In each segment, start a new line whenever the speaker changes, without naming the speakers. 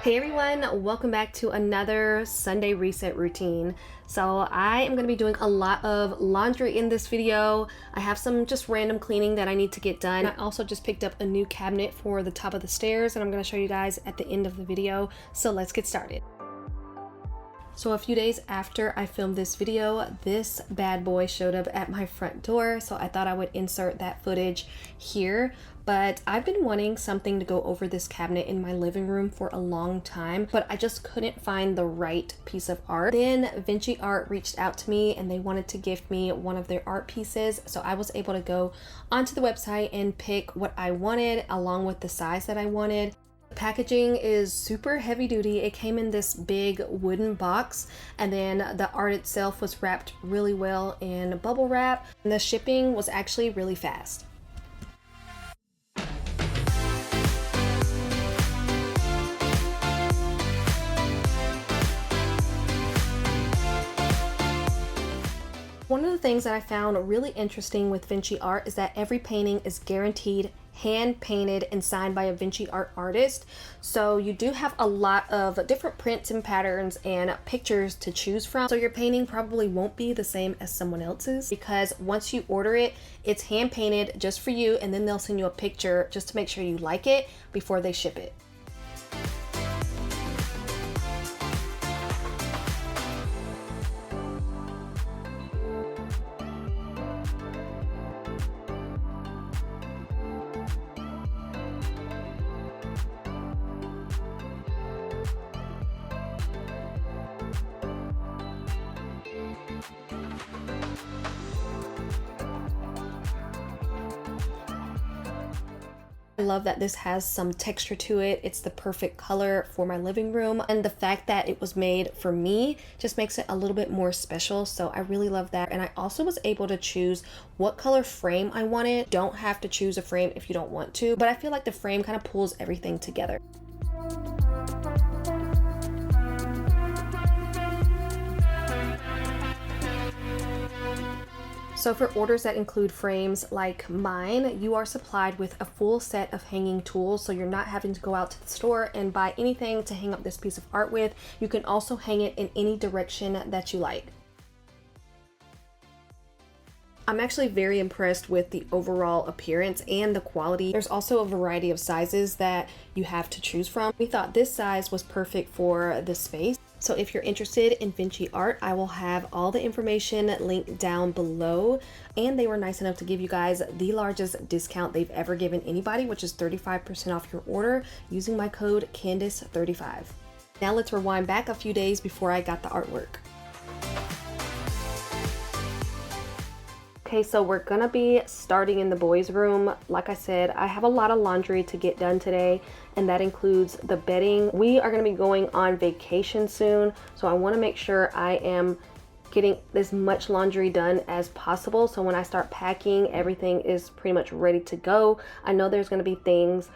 Hey everyone, welcome back to another Sunday reset routine. So I am going to be doing a lot of laundry in this video. I have some just random cleaning that I need to get done. I also just picked up a new cabinet for the top of the stairs and I'm going to show you guys at the end of the video. So let's get started. So a few days after I filmed this video, this bad boy showed up at my front door. So I thought I would insert that footage here. But I've been wanting something to go over this cabinet in my living room for a long time, but I just couldn't find the right piece of art. Then Vinci Art reached out to me and they wanted to gift me one of their art pieces. So I was able to go onto the website and pick what I wanted along with the size that I wanted. Packaging is super heavy duty. It came in this big wooden box and then the art itself was wrapped really well in bubble wrap. And the shipping was actually really fast. One of the things that I found really interesting with Vinci Art is that every painting is guaranteed hand painted and signed by a Vinci Art artist. So you do have a lot of different prints and patterns and pictures to choose from. So your painting probably won't be the same as someone else's because once you order it, it's hand painted just for you and then they'll send you a picture just to make sure you like it before they ship it. I love that this has some texture to it. It's the perfect color for my living room, and the fact that it was made for me just makes it a little bit more special. So I really love that. And I also was able to choose what color frame I wanted. Don't have to choose a frame if you don't want to, but I feel like the frame kind of pulls everything together. So for orders that include frames like mine, you are supplied with a full set of hanging tools, so you're not having to go out to the store and buy anything to hang up this piece of art with. You can also hang it in any direction that you like. I'm actually very impressed with the overall appearance and the quality. There's also a variety of sizes that you have to choose from. We thought this size was perfect for the space. So if you're interested in Vinci Art, I will have all the information linked down below. And they were nice enough to give you guys the largest discount they've ever given anybody, which is 35% off your order using my code Candice35. Now let's rewind back a few days before I got the artwork. Okay, so we're gonna be starting in the boys' room. Like I said, I have a lot of laundry to get done today, and that includes the bedding. We are gonna be going on vacation soon, so I wanna make sure I am getting as much laundry done as possible. So when I start packing, everything is pretty much ready to go. I know there's gonna be things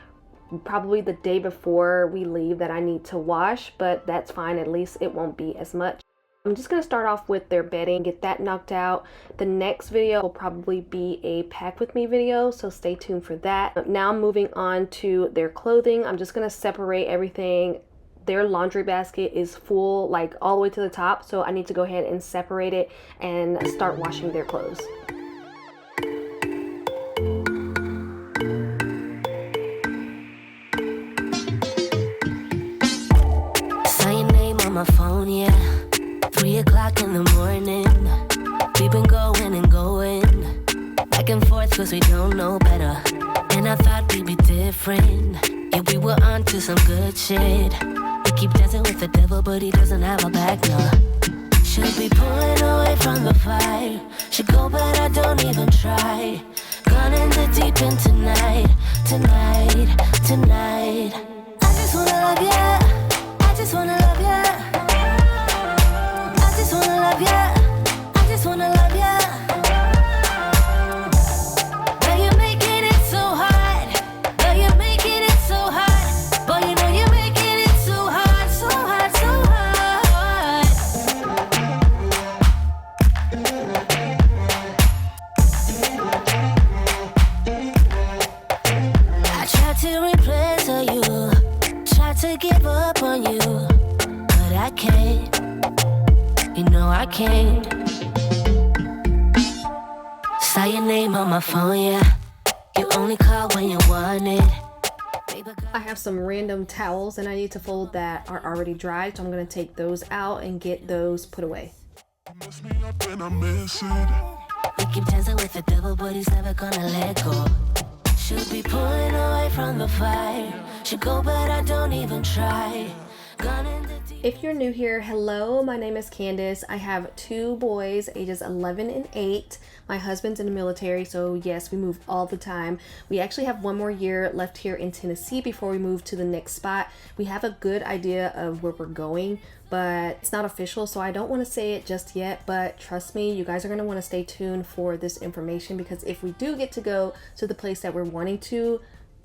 probably the day before we leave that I need to wash, but that's fine. At least it won't be as much. I'm just going to start off with their bedding, get that knocked out. The next video will probably be a pack with me video, so stay tuned for that. Now moving on to their clothing, I'm just going to separate everything. Their laundry basket is full, like all the way to the top, so I need to go ahead and separate it and start washing their clothes.
Saw your name on my phone, yeah. 3 o'clock in the morning. We've been going and going back and forth cause we don't know better. And I thought we'd be different. Yeah, we were on to some good shit. We keep dancing with the devil but he doesn't have a back, no. Should be pulling away from the fire. Should go but I don't even try. Gone in the deep end tonight. Tonight. I just wanna love ya. I just wanna love ya. I just wanna love ya. I just wanna love ya. Girl, you're making it so hard. Girl, you're making it so hard. Boy, you know you're making it so hard, so hard, so hard. I tried to replace you. up on you, but I can't. You know I can't. Saw your name on my phone, yeah. You only call when you want it.
I have some random towels and I need to fold that are already dried, so I'm going to take those out and get those put away.
We keep dancing with the devil, but he's never gonna let go. Should be pulling away from the fire. Should go, but I don't even try.
If you're new here, hello, my name is Candace. I have two boys, ages 11 and 8. My husband's in the military, so yes, we move all the time. We actually have one more year left here in Tennessee before we move to the next spot. We have a good idea of where we're going, but it's not official, so I don't want to say it just yet. But trust me, you guys are going to want to stay tuned for this information, because if we do get to go to the place that we're wanting to,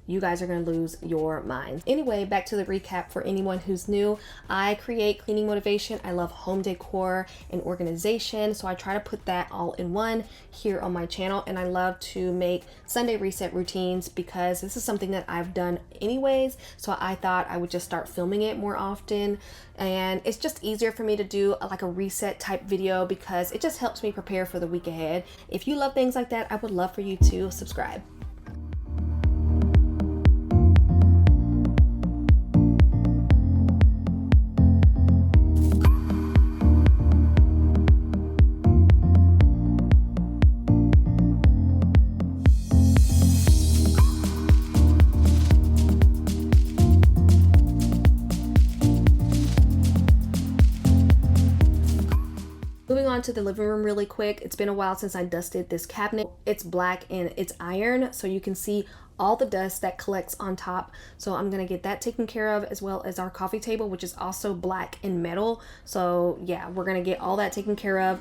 you guys are going to lose your minds. Anyway, back to the recap for anyone who's new. I create cleaning motivation. I love home decor and organization, so I try to put that all in one here on my channel. And I love to make Sunday reset routines because this is something that I've done anyways, so I thought I would just start filming it more often. And it's just easier for me to do like a reset type video because it just helps me prepare for the week ahead. If you love things like that, I would love for you to subscribe. Moving on to the living room really quick. It's been a while since I dusted this cabinet. It's black and it's iron, so you can see all the dust that collects on top. So I'm gonna get that taken care of, as well as our coffee table, which is also black and metal. So yeah, we're gonna get all that taken care of.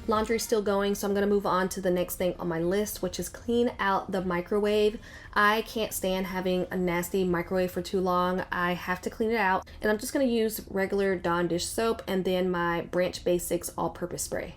Laundry's still going, so I'm going to move on to the next thing on my list, which is clean out the microwave. I can't stand having a nasty microwave for too long. I have to clean it out, and I'm just going to use regular Dawn dish soap and then my Branch Basics all-purpose spray.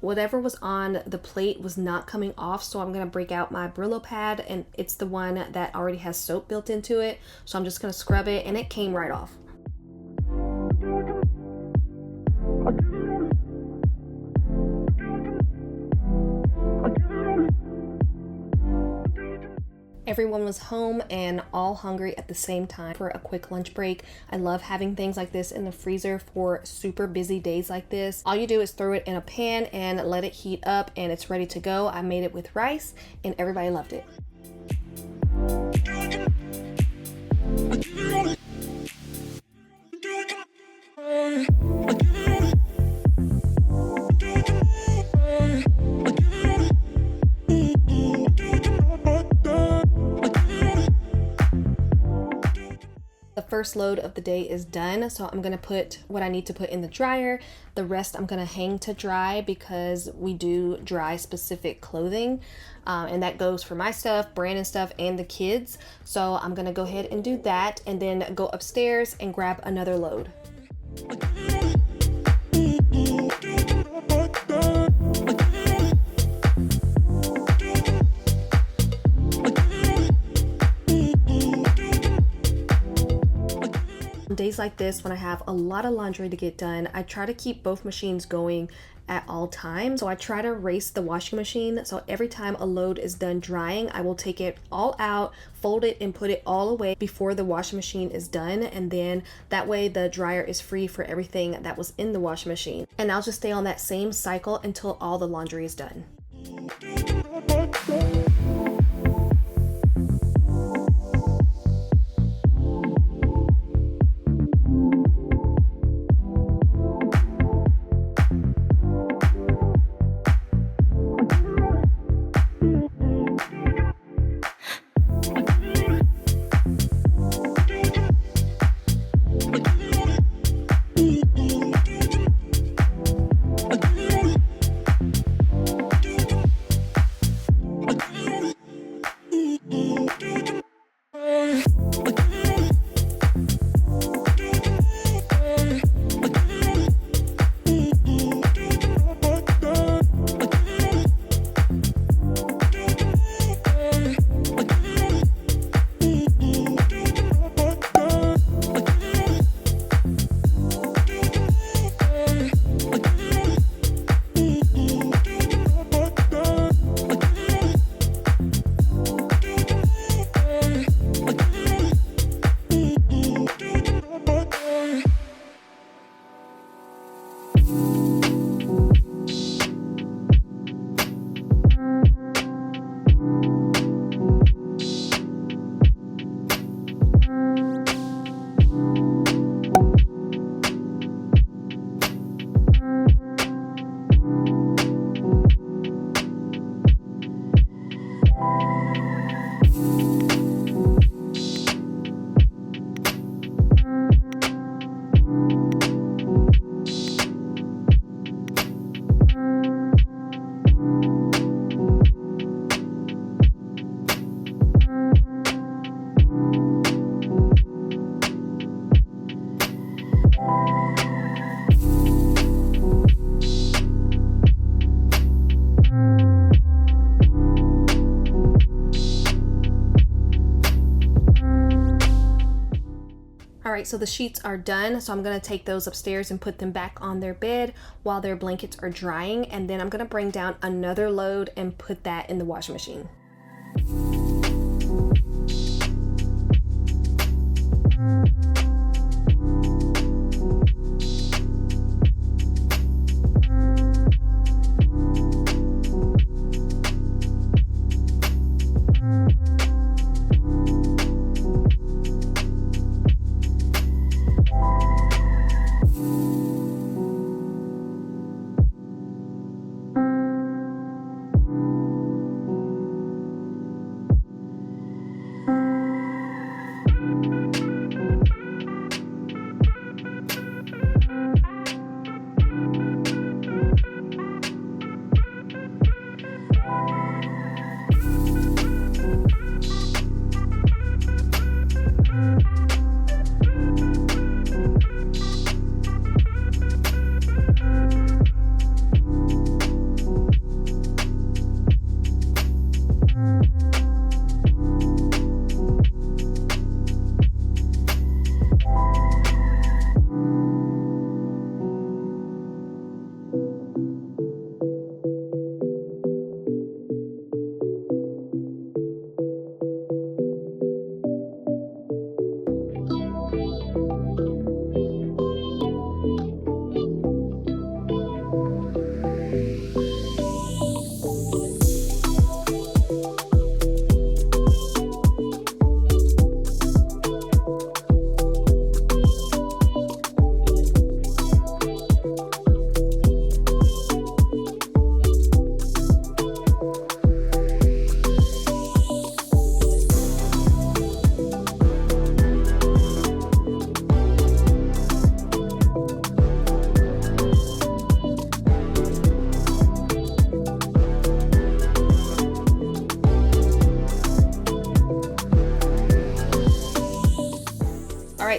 Whatever was on the plate was not coming off, so I'm going to break out my Brillo pad, and it's the one that already has soap built into it, so I'm just going to scrub it, and it came right off. Everyone was home and all hungry at the same time for a quick lunch break. I love having things like this in the freezer for super busy days like this. All you do is throw it in a pan and let it heat up and it's ready to go. I made it with rice and everybody loved it. first load of the day is done, so I'm gonna put what I need to put in the dryer. The rest I'm gonna hang to dry because we do dry specific clothing, and that goes for my stuff, Brandon's stuff, and the kids. So I'm gonna go ahead and do that and then go upstairs and grab another load. Days like this, when I have a lot of laundry to get done, I try to keep both machines going at all times. So I try to race the washing machine. So every time a load is done drying, I will take it all out, fold it, and put it all away before the washing machine is done. And then that way the dryer is free for everything that was in the washing machine. And I'll just stay on that same cycle until all the laundry is done. Alright, so the sheets are done, so I'm going to take those upstairs and put them back on their bed while their blankets are drying, and then I'm going to bring down another load and put that in the washing machine.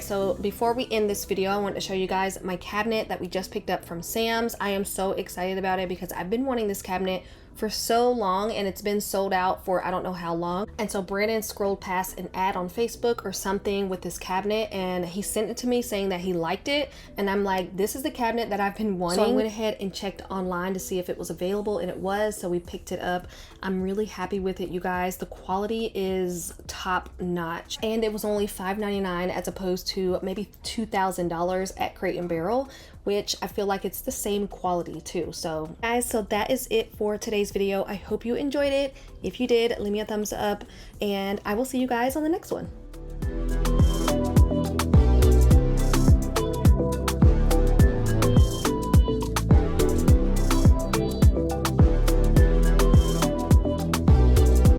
right, so before we end this video, I want to show you guys my cabinet that we just picked up from Sam's. I am so excited about it because I've been wanting this cabinet for so long and it's been sold out for I don't know how long. And so Brandon scrolled past an ad on Facebook or something with this cabinet and he sent it to me saying that he liked it, and I'm like, this is the cabinet that I've been wanting. So I went ahead and checked online to see if it was available, and it was, so we picked it up. I'm really happy with it, you guys. The quality is top notch, and it was only $5.99 as opposed to maybe $2,000 at Crate & Barrel, which I feel like it's the same quality too. So guys, so that is it for today's video. I hope you enjoyed it. If you did, leave me a thumbs up, and I will see you guys on the next one.